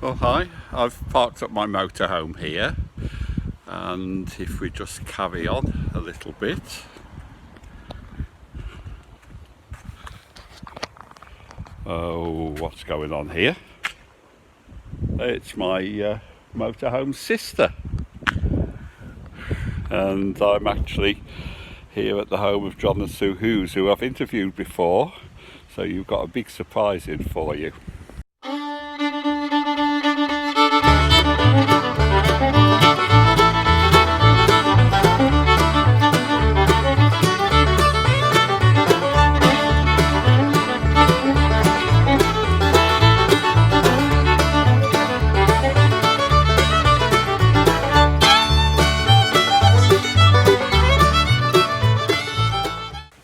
Well, hi, I've parked up my motorhome here, and if we just carry on a little bit. Oh, what's going on here? It's my motorhome sister, and I'm actually here at the home of John Sue Hughes, who I've interviewed before, so you've got a big surprise in for you.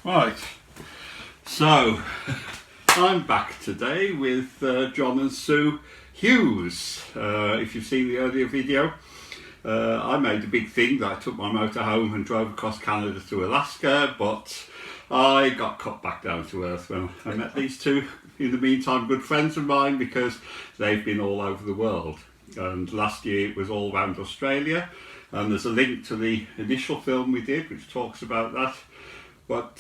Right, so I'm back today with John and Sue Hughes. If you've seen the earlier video, I made a big thing that I took my motor home and drove across Canada to Alaska, but I got cut back down to earth when I met these two, in the meantime good friends of mine, because they've been all over the world. And last year it was all around Australia, and there's a link to the initial film we did which talks about that. But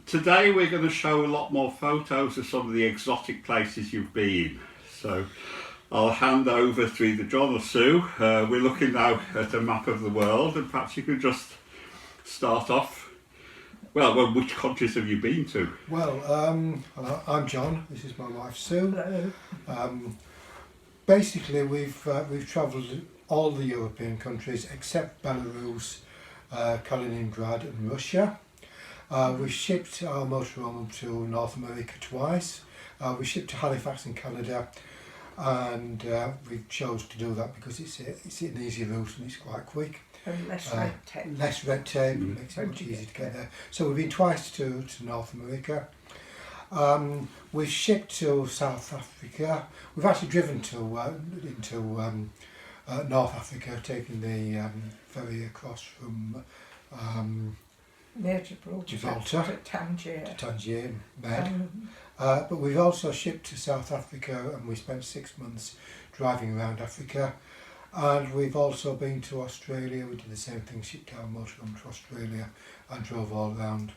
today we're going to show a lot more photos of some of the exotic places you've been. So I'll hand over to either John or Sue. We're looking now at a map of the world, and perhaps you could just start off. Well, which countries have you been to? Well, I'm John. This is my wife Sue. Hello. Basically, we've travelled all the European countries except Belarus, Kaliningrad, and Russia. We've shipped our motorhome to North America twice. We shipped to Halifax in Canada, and we chose to do that because it's an easy route and it's quite quick. And less red tape. Less red tape, makes it much easier to get there. So we've been twice to North America. We've shipped to South Africa. We've actually driven into North Africa, taking the ferry across from Near Gibraltar to Tangier, Med. But we've also shipped to South Africa, and we spent 6 months driving around Africa. And we've also been to Australia. We did the same thing, shipped our motorhome to Australia and drove all around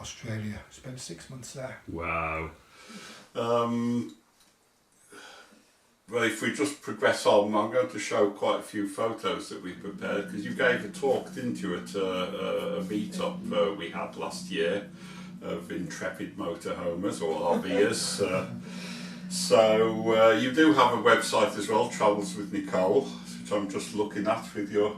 Australia. Spent 6 months there. Wow. Well, if we just progress on, I'm going to show quite a few photos that we've prepared, because you gave a talk, didn't you, at a meet-up we had last year of intrepid motorhomers or RVers. So you do have a website as well, Travels with Nicole, which I'm just looking at with your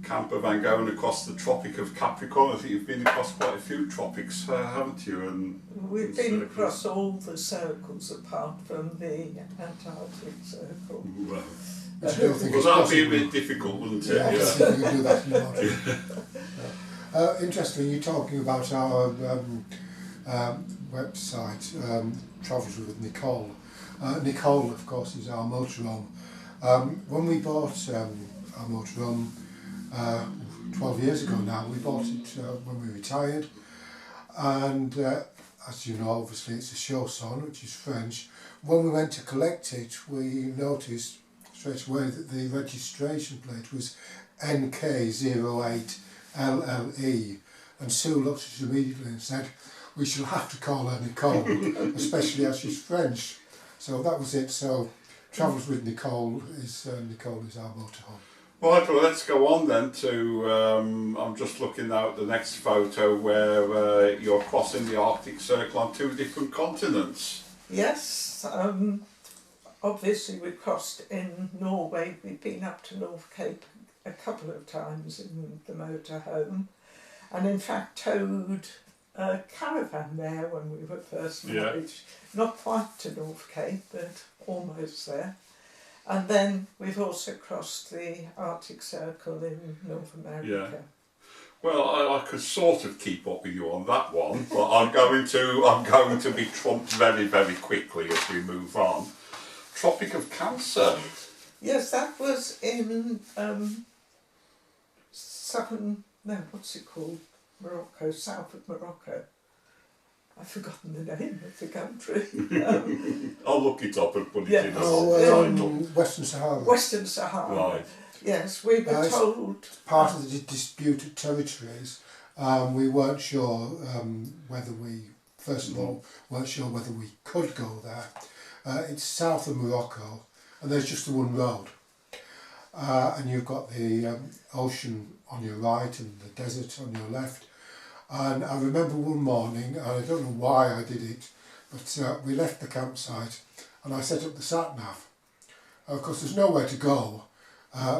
camper van going across the Tropic of Capricorn. I think you've been across quite a few tropics, haven't you? And we've been across all the circles apart from the Antarctic circle. well, That'd be a bit difficult, wouldn't it? Yeah, I think we can do that in the morning. Interesting, you're talking about our website, Travels with Nicole. Nicole, of course, is our motorhome. When we bought our motorhome 12 years ago now, we bought it when we retired, and as you know, obviously it's a Chausson, which is French. When we went to collect it, we noticed straight away that the registration plate was NK08LLE, and Sue looked at us immediately and said, we shall have to call her Nicole, especially as she's French. So that was it. So Travels with Nicole is our motorhome. Right, well, let's go on then to, I'm just looking now at the next photo where you're crossing the Arctic Circle on 2 different continents. Yes, obviously we've crossed in Norway. We've been up to North Cape a couple of times in the motorhome, and in fact towed a caravan there when we were first married. Yeah. Not quite to North Cape, but almost there. And then we've also crossed the Arctic Circle in North America. Yeah. Well, I could sort of keep up with you on that one, but I'm going to be trumped very, very quickly as we move on. Tropic of Cancer. Yes, that was in what's it called? Morocco, south of Morocco. I've forgotten the name of the country. I'll look it up and put it Yeah. in as Oh, a title. Western Sahara. Western Sahara. Right. Yes, we were It's told. part of the disputed territories. We weren't sure whether we, first of all, weren't sure whether we could go there. It's south of Morocco, and there's just the one road. And you've got the ocean on your right and the desert on your left. And I remember one morning, and I don't know why I did it, but we left the campsite and I set up the sat-nav. Of course, there's nowhere to go.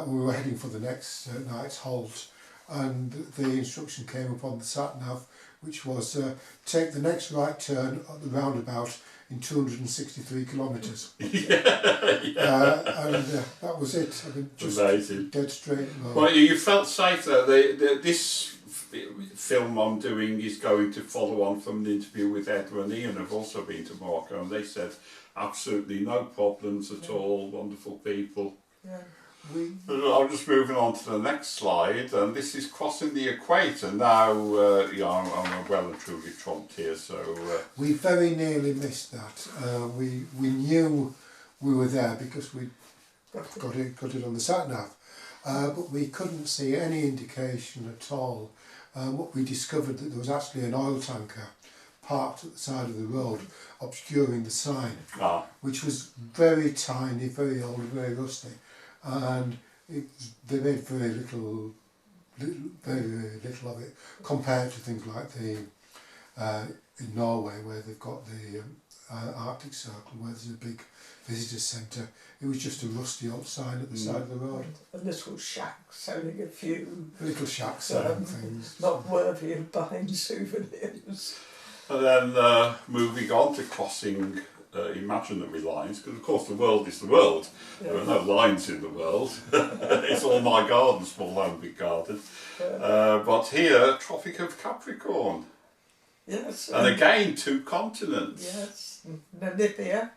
We were heading for the next night's halt, and the instruction came up on the sat-nav, which was take the next right turn at the roundabout in 263 kilometres. And that was it. I mean, just Amazing. dead straight. Well, you felt safe though. This film I'm doing is going to follow on from the interview with Edward and Ian, who've also been to Morocco, and they said absolutely no problems at all, wonderful people. Yeah. I'm just moving on to the next slide, and this is crossing the equator. Now, I'm well and truly trumped here, so... We very nearly missed that. We knew we were there because we got it on the sat-nav, but we couldn't see any indication at all. What we discovered that there was actually an oil tanker parked at the side of the road, obscuring the sign, which was very tiny, very old, very rusty. And they made very little of it compared to things like in Norway, where they've got the Arctic Circle, where there's a big visitor centre. It was just a rusty old sign at the side of the road. A little shack selling a few. Little shack selling things. Not worthy of buying souvenirs. And then moving on to crossing imaginary lines, because of course the world is the world. Yeah. There are no lines in the world. It's all my garden, small and big garden. But here, Tropic of Capricorn. Yes. And again, 2 continents. Yes, Namibia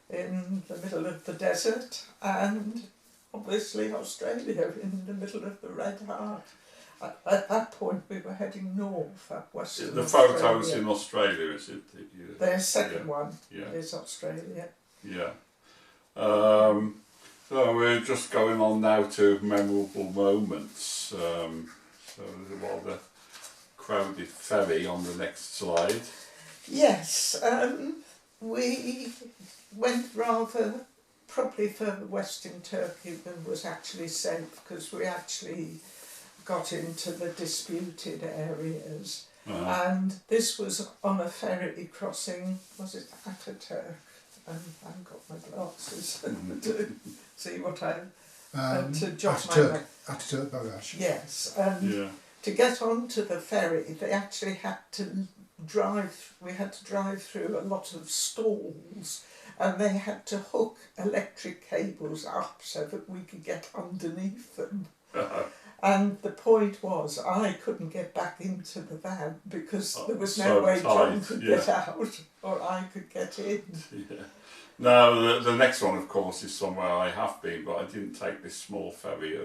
in the middle of the desert, and obviously Australia in the middle of the Red Heart. At that point we were heading north, up western The Australia. photos in Australia, is it? Their second one Yeah. is Australia. Yeah. So we're just going on now to memorable moments. So there's a rather crowded ferry on the next slide. Yes, we went rather probably further west in Turkey than was actually safe, because we actually got into the disputed areas. And this was on a ferry crossing, was it Ataturk? I haven't got my glasses to see what I to jot my name. Ataturk Barrage. Yes, and to get onto the ferry, they actually had to drive. We had to drive through a lot of stalls, and they had to hook electric cables up so that we could get underneath them. And the point was, I couldn't get back into the van because there was no way John could get out or I could get in. Yeah. Now, the next one, of course, is somewhere I have been, but I didn't take this small ferry,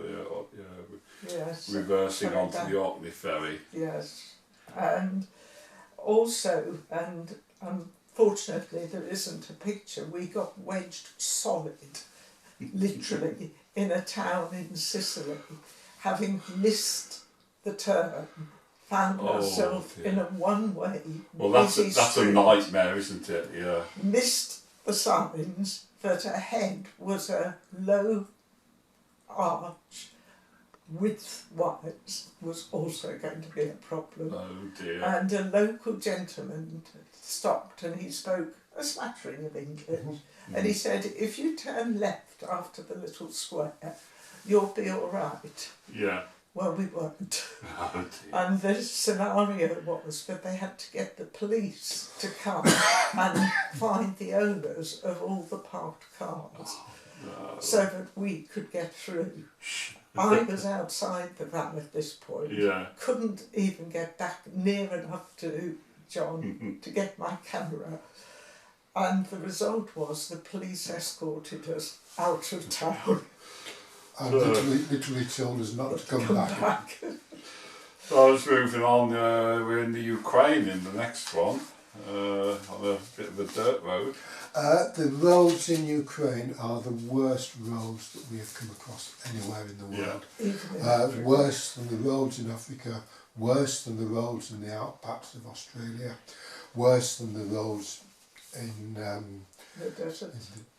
Yes. reversing onto the Orkney ferry. Yes. And also, and unfortunately there isn't a picture, we got wedged solid, literally, in a town in Sicily. Having missed the turn, found ourselves in a one-way Well, that's busy a street, nightmare, isn't it? Yeah. missed the signs that ahead was a low arch width-wise was also going to be a problem. Oh dear. And a local gentleman stopped and he spoke a smattering of English. And he said, if you turn left after the little square, you'll be all right. Yeah. Well, we weren't. Oh dear. And the scenario was that they had to get the police to come and find the owners of all the parked cars so that we could get through. I was outside the van at this point, couldn't even get back near enough to John to get my camera. And the result was the police escorted us out of town. And literally told us not to come back. So I was moving on, we're in the Ukraine in the next one. on a bit of a dirt road. The roads in Ukraine are the worst roads that we have come across anywhere in the world. Even in Africa. Worse than the roads in Africa, worse than the roads in the outbacks of Australia, worse than the roads in The desert.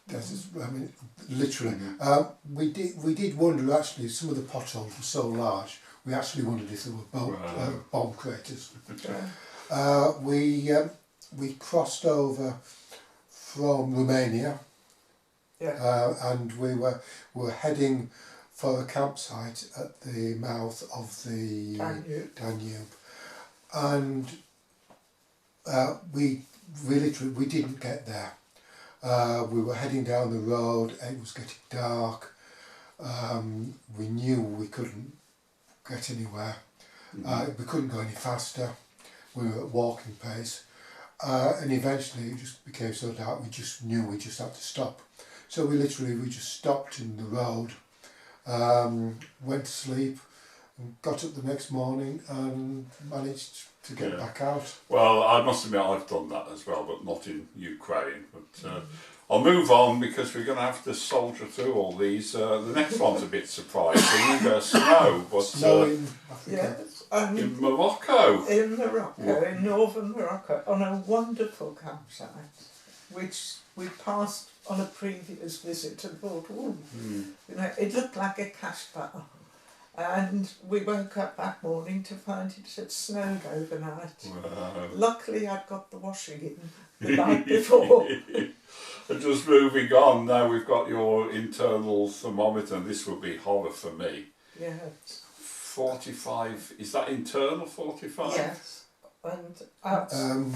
deserts. I mean, literally. We did wonder actually. Some of the potholes were so large. We actually wondered if they were bomb craters. Yeah. We crossed over from Romania, and we were heading for a campsite at the mouth of the Danube, and we didn't get there. We were heading down the road. It was getting dark. We knew we couldn't get anywhere. We couldn't go any faster. We were at walking pace. And eventually it just became so dark we just knew we just had to stop. So we just stopped in the road, went to sleep, and got up the next morning and managed to get back out. Well, I must admit I've done that as well, but not in Ukraine. But I'll move on because we're going to have to soldier through all these. The next one's a bit surprising. Snow, but snow in Africa. Yes. In Morocco. In Morocco, in northern Morocco, on a wonderful campsite, which we passed on a previous visit and thought, ooh, you know, it looked like a cash bar. And we woke up that morning to find it had snowed overnight. Wow. Luckily, I'd got the washing in the night before. And just moving on, now we've got your internal thermometer, and this will be horror for me. Yes. 45, is that internal 45? Yes. And outside.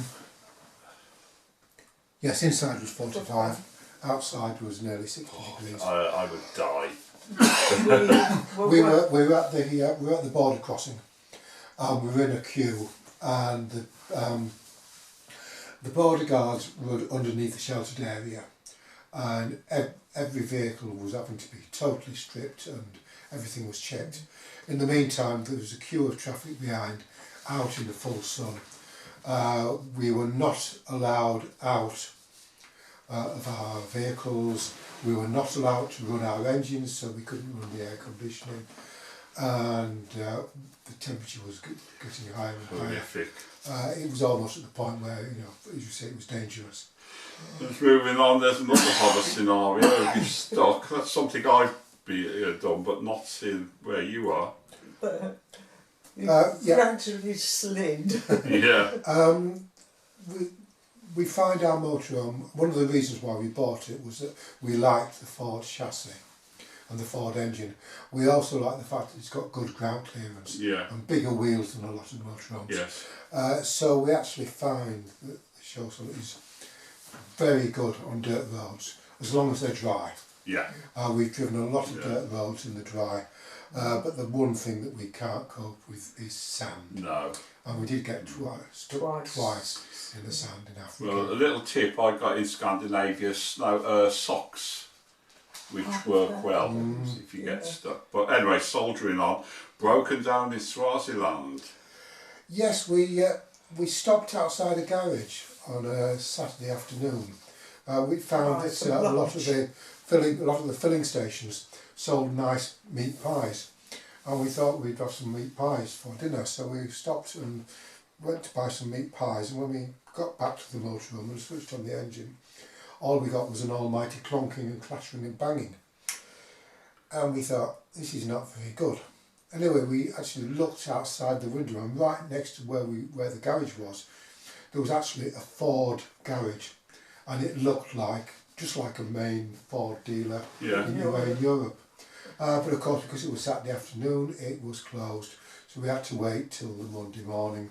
Yes, inside was 45, outside was nearly 60 degrees. I would die. We were at the border crossing, and we were in a queue, and the border guards were underneath the sheltered area, and every vehicle was having to be totally stripped and everything was checked. In the meantime, there was a queue of traffic behind, out in the full sun. We were not allowed out of our vehicles. We were not allowed to run our engines, so we couldn't run the air conditioning, and the temperature was getting higher and higher. Horrific. It was almost at the point where, you know, as you say, it was dangerous. Just moving on, there's another horror scenario. You're stuck. That's something I've done, but not in where you are. But you Yeah. gradually slid. Yeah. We find our motorhome. One of the reasons why we bought it was that we liked the Ford chassis and the Ford engine. We also like the fact that it's got good ground clearance and bigger wheels than a lot of motorhomes. Yes. So we actually find that the Chausson is very good on dirt roads, as long as they're dry. Yeah. We've driven a lot of dirt roads in the dry, but the one thing that we can't cope with is sand. No. And we did get twice in the sand in Africa. Well, a little tip I got in Scandinavia: socks, which work well if you get stuck. But anyway, soldiering on. Broken down in Swaziland. Yes, we stopped outside a garage on a Saturday afternoon. We found that a lot of the filling stations sold nice meat pies, and we thought we'd have some meat pies for dinner. So we stopped and went to buy some meat pies. And when we got back to the motorhome and switched on the engine, all we got was an almighty clonking and clattering and banging. And we thought, this is not very good. Anyway, we actually looked outside the window, and right next to where the garage was, there was actually a Ford garage, and it looked just like a main Ford dealer in Europe. But of course, because it was Saturday afternoon, it was closed, so we had to wait till the Monday morning.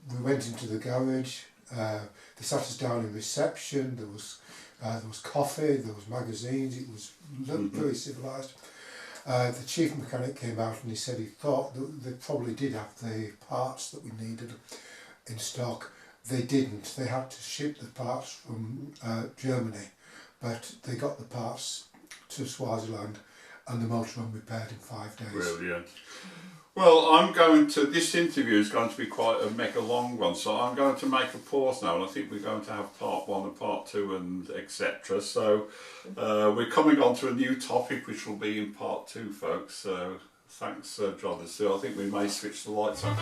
We went into the garage. They sat us down in reception. There was coffee. There was magazines. It was very civilised. The chief mechanic came out and he said he thought that they probably did have the parts that we needed in stock. They didn't. They had to ship the parts from Germany, but they got the parts to Swaziland, and the motorhome repaired in 5 days. Brilliant. Well, this interview is going to be quite a mega long one, so I'm going to make a pause now, and I think we're going to have part 1 and part 2 and etc. So we're coming on to a new topic which will be in part 2, folks. So thanks, John and Sue. I think we may switch the lights on.